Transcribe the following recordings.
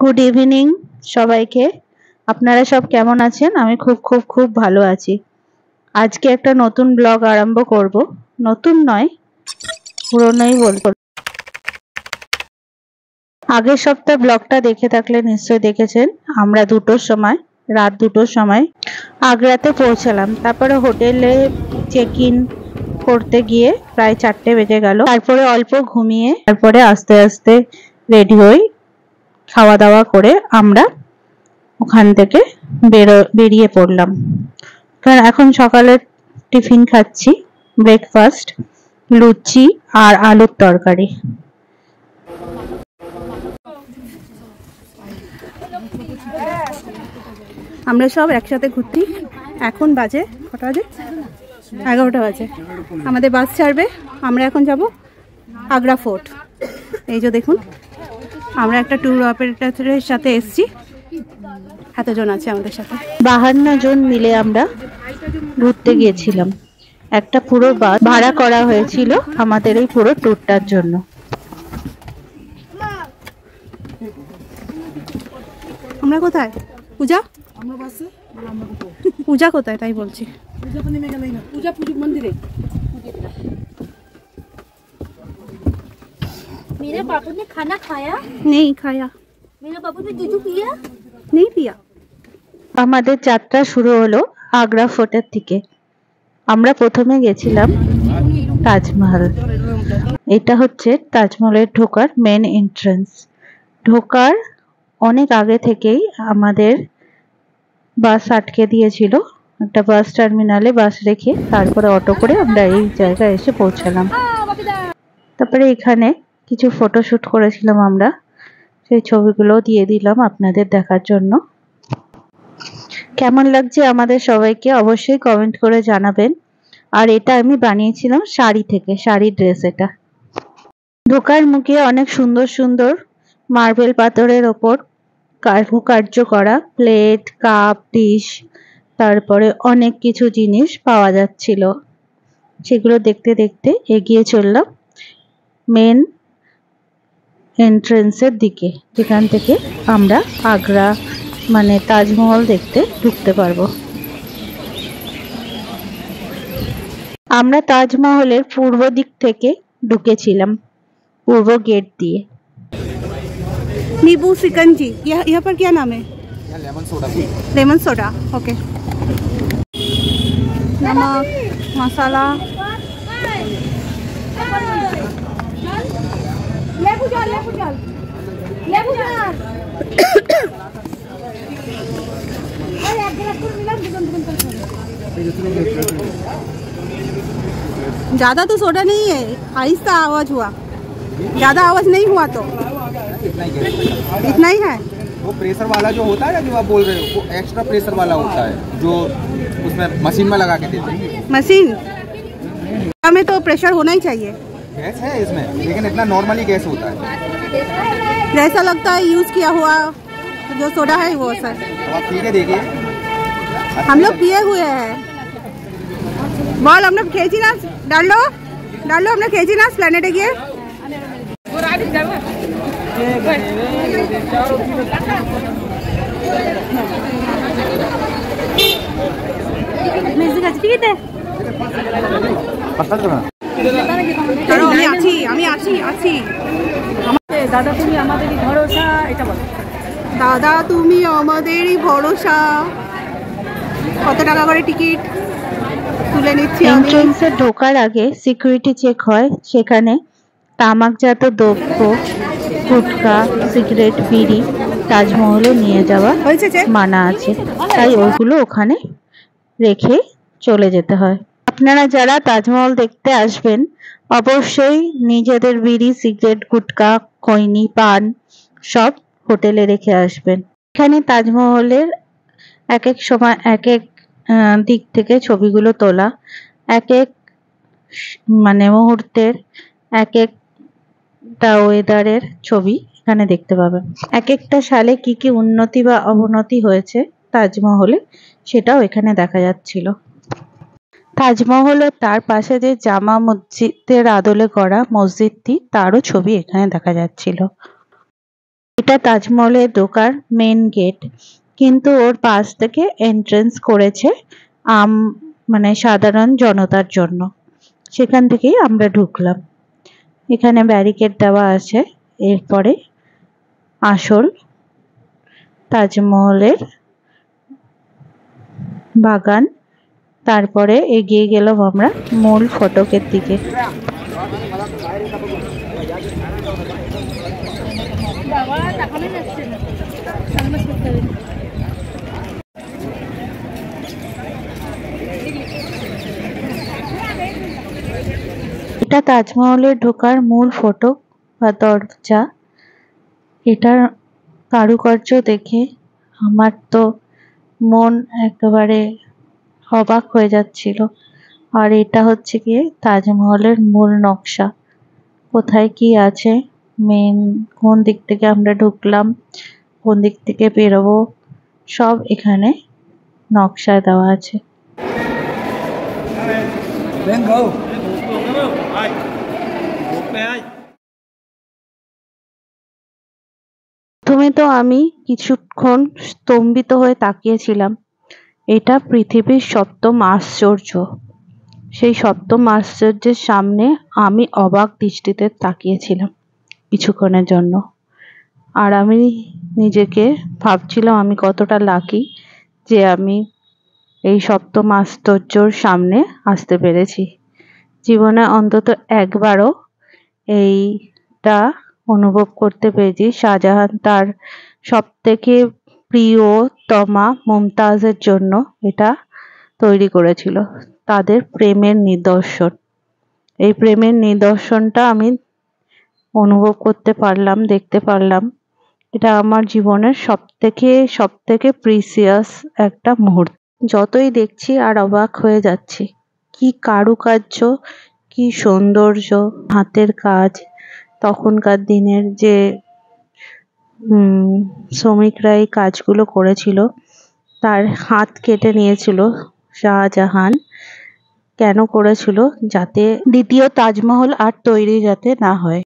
Good evening সবাইকে। আপনারা সব কেমন আছেন? আমি খুব খুব খুব ভালো আছি। আজকে একটা নতুন ব্লগ আরম্ভ করব। নতুন নয়, পুরনোই বলবো। আগের সপ্তাহ ব্লগটা দেখে থাকলে নিশ্চয়ই দেখেছেন। আমরা রাত 2টোর সময় আগ্রাতে পৌঁছালাম। তারপরে হোটেলে চেক ইন করতে গিয়ে প্রায় 4টে বেজে গেল। তারপরে অল্প ঘুমিয়ে তারপরে আস্তে আস্তে রেডি হই, খাওয়া দাওয়া করে আমরা ওখান থেকে বেরিয়ে পড়লাম। কারণ এখন সকালে টিফিন খাচ্ছি, ব্রেকফাস্ট, লুচি আর আলুর তরকারি। আমরা সব একসাথে ঘুরছি। এখন বাজে কটা বাজে? 11টা বাজে। আমাদের বাস ছাড়বে, আমরা এখন যাব আগ্রা ফোর্ট। এই যে দেখুন, আমরা একটা ট্যুর অপারেটরের সাথে এসেছি। এতজন আছে আমাদের সাথে, 52 জন মিলে আমরা ঘুরতে গিয়েছিলাম। একটা পুরো বাস ভাড়া করা হয়েছিল আমাদের এই পুরো ট্যুরটার জন্য। আমরা কোথায়? পূজা পূজা কোথায় তাই বলছি। পূজা মন্দিরে। मेरे बाबू ने खाना खाया? नहीं खाया। मेरे बाबू ने दूध पिया? नहीं पिया। আমাদের যাত্রা শুরু হলো আগ্রা ফোর্টের থেকে। আমরা প্রথমে গেছিলাম তাজমহল। এটা হচ্ছে তাজমহলের ঢোকার মেন এন্ট্রান্স। ঢোকার অনেক আগে থেকেই আমাদের বাস আটকে দিয়েছিল। একটা বাস টার্মিনালে বাস রেখে তারপরে অটো করে আমরা এই জায়গায় এসে পৌঁছালাম। তারপরে এখানে কিছু ফটোশুট করেছিলাম আমরা, সেই ছবিগুলো দিয়ে দিলাম আপনাদের দেখার জন্য। কেমন লাগছে আমাদের সবাইকে অবশ্যই কমেন্ট করে জানাবেন। আর এটা আমি বানিয়েছিলাম শাড়ি থেকে, শাড়ি ড্রেস। এটা ঢোকার মুখে অনেক সুন্দর সুন্দর মার্বেল পাথরের ওপর কারুকার্য করা প্লেট, কাপ, ডিশ, তারপরে অনেক কিছু জিনিস পাওয়া যাচ্ছিল। সেগুলো দেখতে দেখতে এগিয়ে চললাম মেন এন্ট্রেন্সের দিকে, যেখান থেকে আমরা আগ্রা মানে তাজমহল দেখতে ঢুকতে পারবো। আমরা তাজমহলের পূর্ব দিক থেকে ঢুকেছিলাম, পূর্ব গেট দিয়ে। नींबू सिकंजी, यहाँ पर क्या नाम है? Lemon soda. Lemon soda, okay. नमक, मसाला। ज्यादा तो सोडा नहीं है, आहिस्ता आवाज हुआ, ज्यादा आवाज नहीं हुआ तो इतना ही है। वो प्रेशर वाला जो होता है ना, जो आप बोल रहे हो, वो एक्स्ट्रा प्रेशर वाला होता है, जो उसमें मशीन में लगा के देते हैं। मशीन में तो प्रेशर होना ही चाहिए। गैस है इसमें, लेकिन इतना नॉर्मली गैस होता है। जैसा लगता है यूज किया हुआ जो सोडा है वो सर। तो आप ठीक है, देखिए हम लोग पिए हुए हैं। বল আমরা খেয়েছি না, ডাললো আমরা খেয়েছি না প্ল্যানেটে গিয়ে। আমি আছি। দাদা তুমি আমাদেরই ভরসা, এটা বলো। দাদা তুমি আমাদেরই ভরসা। কত টাকা করে টিকিট? তুলে নিচ্ছি। এন্ট্রান্সে ঢোকার আগে সিকিউরিটি চেক হয়। সেখানে তামাকজাত দ্রব্য, গুটখা, সিগারেট, বিড়ি তাজমহলে নিয়ে যাওয়া মানা আছে, তাই ওইগুলো ওখানে রেখে চলে যেতে হয়। আপনারা যারা তাজমহল দেখতে আসবেন অবশ্যই নিজেদের বিড়ি, সিগারেট, গুটখা, খৈনি, পান সব হোটেলে রেখে আসবেন। এখানে তাজমহলের এক এক সময় এক এক দিক থেকে ছবিগুলো তোলা, এক এক মানে মুহূর্তের এক একটা ওয়েদারের ছবি এখানে দেখতে পাবেন। এক একটা সালে কি কি উন্নতি বা অবনতি হয়েছে তাজমহলে সেটাও এখানে দেখা যাচ্ছিল। তাজমহল ও তার পাশে যে জামা মসজিদের আদলে করা মসজিদটি, তারও ছবি এখানে দেখা যাচ্ছিল। এটা তাজমহলে ঢোকার মেন গেট, কিন্তু ওর পাশ থেকে এন্ট্রেন্স করেছে মানে সাধারণ জনতার জন্য। সেখান থেকেই আমরা ঢুকলাম। এখানে ব্যারিকেড দেওয়া আছে। এরপরে আসল তাজমহলের বাগান। তারপরে এগিয়ে গেলাম আমরা মূল ফটকের দিকে। এটা তাজমহলের ঢোকার মূল ফটক বা দরজা। এটার কারুকার্য দেখে আমার তো মন একেবারে অবাক হয়ে যাচ্ছিল। আর এটা হচ্ছে গিয়ে তাজমহলের মূল নকশা। কোথায় কি আছে, মেন কোন দিক থেকে আমরা ঢুকলাম, কোন দিক থেকে বেরোবো, সব এখানে নকশায় দেওয়া আছে। প্রথমে তো আমি কিছুক্ষণ স্তম্ভিত হয়ে তাকিয়েছিলাম। এটা পৃথিবীর সপ্তম আশ্চর্য। সেই সপ্তম আশ্চর্যের সামনে আমি অবাক দৃষ্টিতে তাকিয়েছিলাম কিছুক্ষণের জন্য। আর আমি নিজেকে ভাবছিলাম আমি কতটা লাকি যে আমি এই সপ্তম আশ্চর্যর সামনে আসতে পেরেছি। জীবনে অন্তত একবারও এইটা অনুভব করতে পেরেছি। শাহজাহান তার সবথেকে প্রিয়তমা মুমতাজের জন্য এটা তৈরি করেছিল, তাদের প্রেমের নিদর্শন। এই প্রেমের নিদর্শনটা আমি অনুভব করতে পারলাম, দেখতে পারলাম। এটা আমার জীবনের সবথেকে প্রিসিয়াস একটা মুহূর্ত। যতই দেখছি আর অবাক হয়ে যাচ্ছি। কি কারুকার্য, কি সৌন্দর্য, হাতের কাজ। তখনকার দিনের যে শ্রমিকরা এই কাজগুলো করেছিল, তার হাত কেটে নিয়েছিল শাহজাহান। কেন করেছিল? যাতে দ্বিতীয় তাজমহল আর তৈরি যাতে না হয়।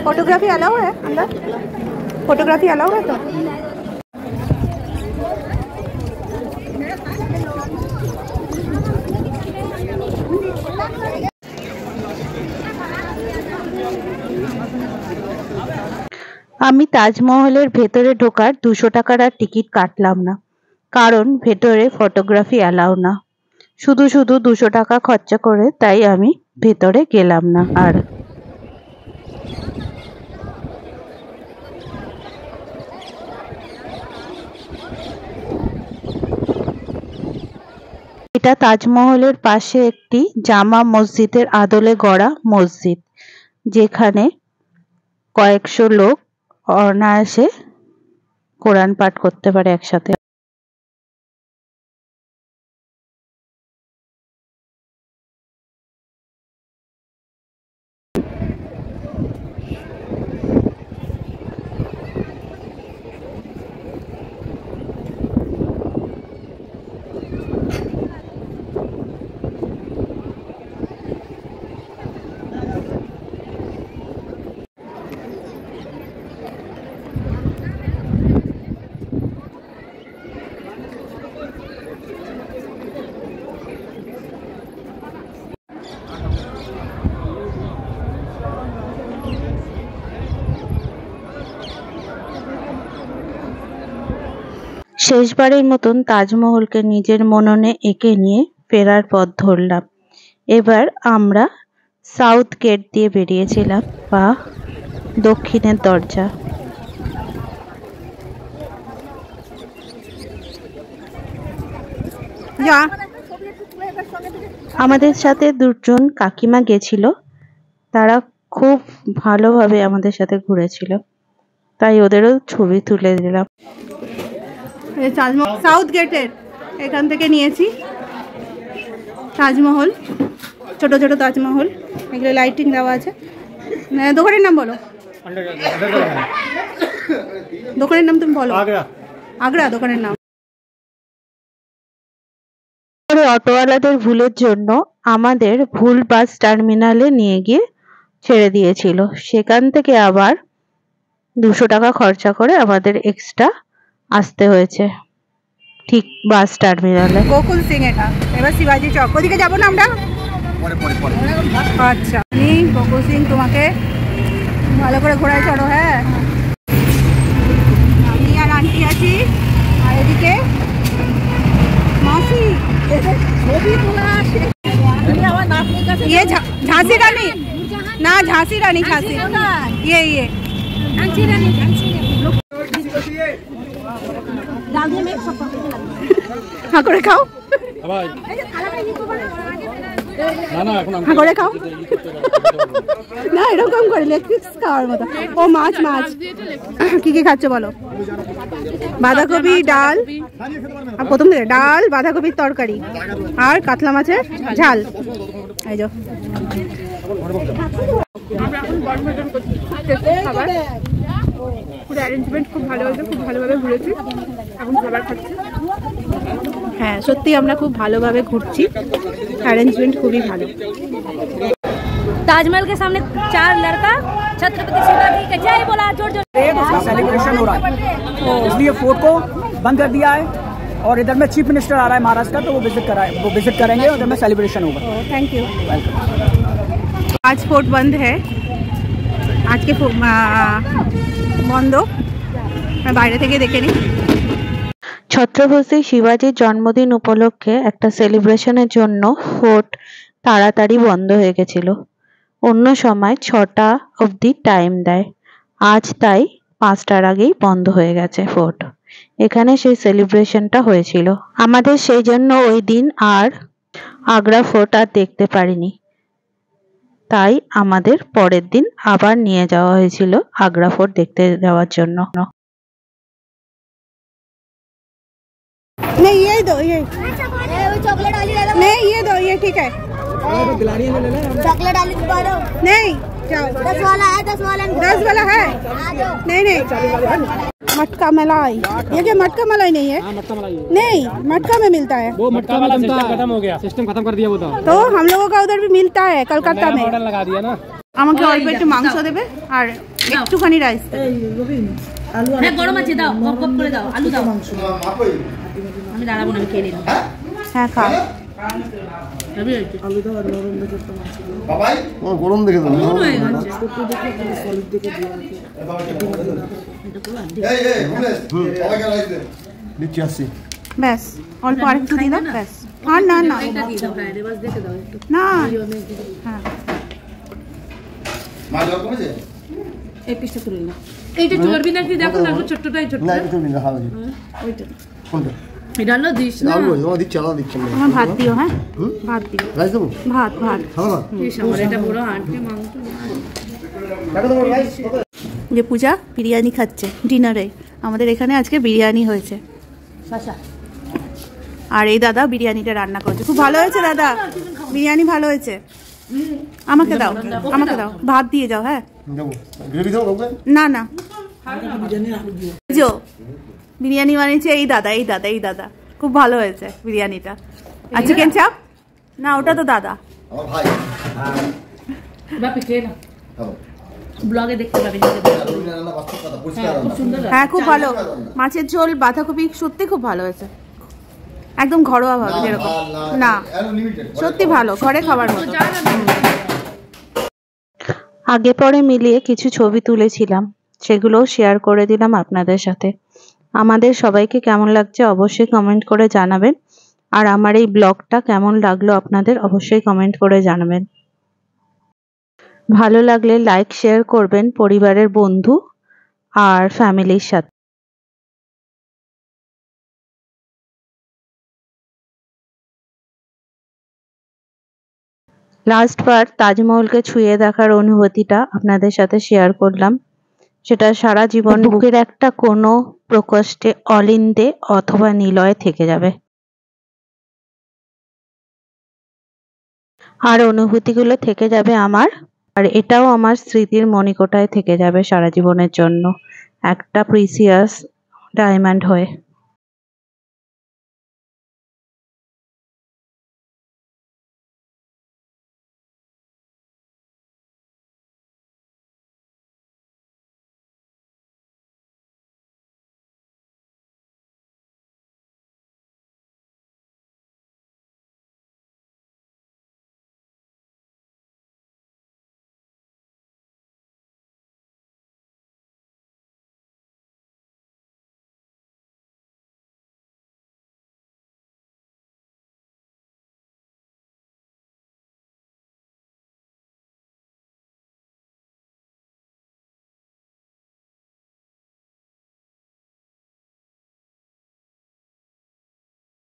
फोटोग्राफी अलाउ है अंदर? फोटोग्राफी अलाउ है तो? আমি তাজমহলের ভেতরে ঢোকার 200 টাকার আর টিকিট কাটলাম না, কারণ ভেতরে ফটোগ্রাফি অ্যালাউ না। শুধু 200 টাকা খরচা করে তাই আমি ভেতরে গেলাম না। আর এটা তাজমহলের পাশে একটি জামা মসজিদের আদলে গড়া মসজিদ, যেখানে কয়েকশো লোক অনায়াসে কোরআন পাঠ করতে পারে একসাথে। শেষবারের মতন তাজমহলকে নিজের মননে এঁকে নিয়ে ফেরার পথ ধরলাম। এবার আমরা সাউথ গেট দিয়ে বেরিয়েছিলাম, বা দক্ষিণের দরজা। আমাদের সাথে দুজন কাকিমা গেছিল, তারা খুব ভালোভাবে আমাদের সাথে ঘুরেছিল, তাই ওদেরও ছবি তুলে দিলাম। সাউথ গেটের এখান থেকে নিয়েছি। তাজমহল, ছোট ছোট তাজমহল, এগুলো লাইটিং দেওয়া আছে। দোকানের নাম বলো, দোকানের নাম তুমি বলো। আগ্রা দোকানের নাম। অটোওয়ালাদের ভুলের জন্য আমাদের ভুল বাস টার্মিনালে নিয়ে গিয়ে ছেড়ে দিয়েছিল। সেখান থেকে আবার 200 টাকা খরচা করে আমাদের এক্সট্রা আসতে হয়েছে ঠিক বাস টার্মিনালে। গোকুল সিং এটা। এবার শিবাজি চক, ওদিকে যাবো না আমরা? আচ্ছা, গোকুল সিং তোমাকে ভালো করে ঘোরায় চড়ো। হ্যাঁ, আমি আর আন্টি আছি, আর এদিকে মাসি। ये झांसी रानी ना, झांसी रानी, झांसी ये हाँ करे खाओ, हाँ करे खाओ না এরকম করে লেগ পিস খাওয়ার মতো। ও মাছ মাছ কি কি খাচ্ছ বলো? বাঁধাকপি ডাল, আর প্রথম থেকে ডাল, বাঁধাকপির তরকারি আর কাতলা মাছের ঝাল। এই যে পুরো অ্যারেঞ্জমেন্ট খুব ভালো হয়েছে, খুব ভালোভাবে ঘুরেছি, এখন খাবার খাচ্ছি। হ্যাঁ সত্যি আমরা খুব ভালোভাবে ঘুরছি, অ্যারেঞ্জমেন্ট খুবই ভালো। ताजमहल के सामने 4 लड़का छत्रपति शिवाजी का जय बोला जोर जोर। सेलिब्रेशन हो रहा है, इसलिए फोर्ट को बंद कर दिया है और इधर में चीफ मिनिस्टर आ रहा है महाराष्ट्र का, तो वो विजिट करेंगे और इधर में सेलिब्रेशन होगा। Thank you. आज फोर्ट बंद है, आज के बंद, मैं বাইরে থেকে দেখে নিই। ছত্রপতি শিবাজির জন্মদিন উপলক্ষে একটা সেলিব্রেশনের জন্য ফোর্ট তাড়াতাড়ি বন্ধ হয়ে গেছিল। অন্য সময় 6টা অবধি টাইম দেয়, আজ তাই 5টার আগেই বন্ধ হয়ে গেছে ফোর্ট। এখানে সেই সেলিব্রেশনটা হয়েছিল। আমাদের সেই জন্য ওই দিন আর আগ্রা ফোর্ট আর দেখতে পারিনি, তাই আমাদের পরের দিন আবার নিয়ে যাওয়া হয়েছিল আগ্রা ফোর্ট দেখতে যাওয়ার জন্য। नहीं ये दो, ये चॉकलेट वाली नहीं ये दो, ये ठीक है। चॉकलेट वाली नहीं जाओ, 10 वाला है, 10 वाला 10 वाला है। नहीं नहीं मटका मलाई, ये क्या मटका मलाई नहीं है? नहीं मटका में मिलता है, वो मटका वाला सिस्टम खत्म हो गया, सिस्टम खत्म कर दिया वो तो हम लोगों का उधर भी मिलता है कलकत्ता में। ऑर्डर लगा दिया ना। আমাকে অল্প একটু মাংস দেবে আর একটুখানি রাইস দেবে। হ্যাঁ গরম আছে, দাও গপ গপ করে দাও, আলু দাও। আমি দাঁড়াবো না, আমি খেয়ে নিলাম। হ্যাঁ খাও। বাবাই ও গরম দেখে দাও, এই এই রমেশ সবাইকে রাইস দে, নিচে আসি ব্যাস অল্প আরেকটু দিয়ে দাও ব্যাস। আর না না এটা দিয়ে দাও, হ্যাঁ রেবাস দেখে দাও একটু। না হ্যাঁ মা জল কমেছে? এই পিসটা তুলে নাও। এইটা চর্বি নাকি দেখো না, ছোটটাই ছোট। না একটু নিন, হাওয়া জি ওইটা কোনটা ডালো দিস না। আলু ও দিচ্ছি, আলু দিচ্ছি না। আমার ভাত দিও। হ্যাঁ ভাত দিও, রাইস দেবো, ভাত ভাত। খাও না আমার এটা বড় আন্টি মাংস। টাকা দেবো রাইস। যে পূজা বিরিয়ানি খাচ্ছে ডিনারে, আমাদের এখানে আজকে বিরিয়ানি হয়েছে। আর এই দাদা বিরিয়ানিটা রান্না করেছে, খুব ভালো হয়েছে দাদা, বিরিয়ানি ভালো হয়েছে। আমাকে দাও, আমাকে দাও, ভাত দিয়ে যাও। হ্যাঁ দেবো, গ্রেভি দেবো ওকে? না না जो বিরিয়ানি বানিয়েছে এই দাদা, এই দাদা, এই দাদা, খুব ভালো হয়েছে বিরিয়ানিটা। আর চিকেন চাপ না, ওটা তো দাদা। আমার ভাই বাপি খেয়ে না, খাও। ব্লগে দেখতে পাবেন। রান্না বাস্তব কথা, পরিষ্কার রান্না। হ্যাঁ খুব ভালো, মাছের ঝোল, বাঁধাকপি সত্যি খুব ভালো হয়েছে, একদম ঘরোয়া ভাবে যেরকম। না সত্যি ভালো, ঘরে খাবার মতো। আগে পরে মিলিয়ে কিছু ছবি তুলেছিলাম, সেগুলোও শেয়ার করে দিলাম আপনাদের সাথে। আমাদের সবাইকে কেমন লাগছে অবশ্যই কমেন্ট করে জানাবেন, আর আমার এই ব্লগটা কেমন লাগলো আপনাদের অবশ্যই কমেন্ট করে জানাবেন। ভালো লাগলে লাইক শেয়ার করবেন পরিবারের, বন্ধু আর ফ্যামিলির সাথে। লাস্ট বার তাজমহলকে ছুঁয়ে দেখার অনুভূতিটা আপনাদের সাথে শেয়ার করলাম, সেটা সারা জীবন বুকের একটা কোনো প্রকোষ্ঠে অলিন্দে অথবা নিলয়ে থেকে যাবে। আর অনুভূতিগুলো থেকে যাবে আমার, আর এটাও আমার স্মৃতির মণিকোঠায় থেকে যাবে সারা জীবনের জন্য একটা প্রিসিয়াস ডায়মন্ড হয়ে।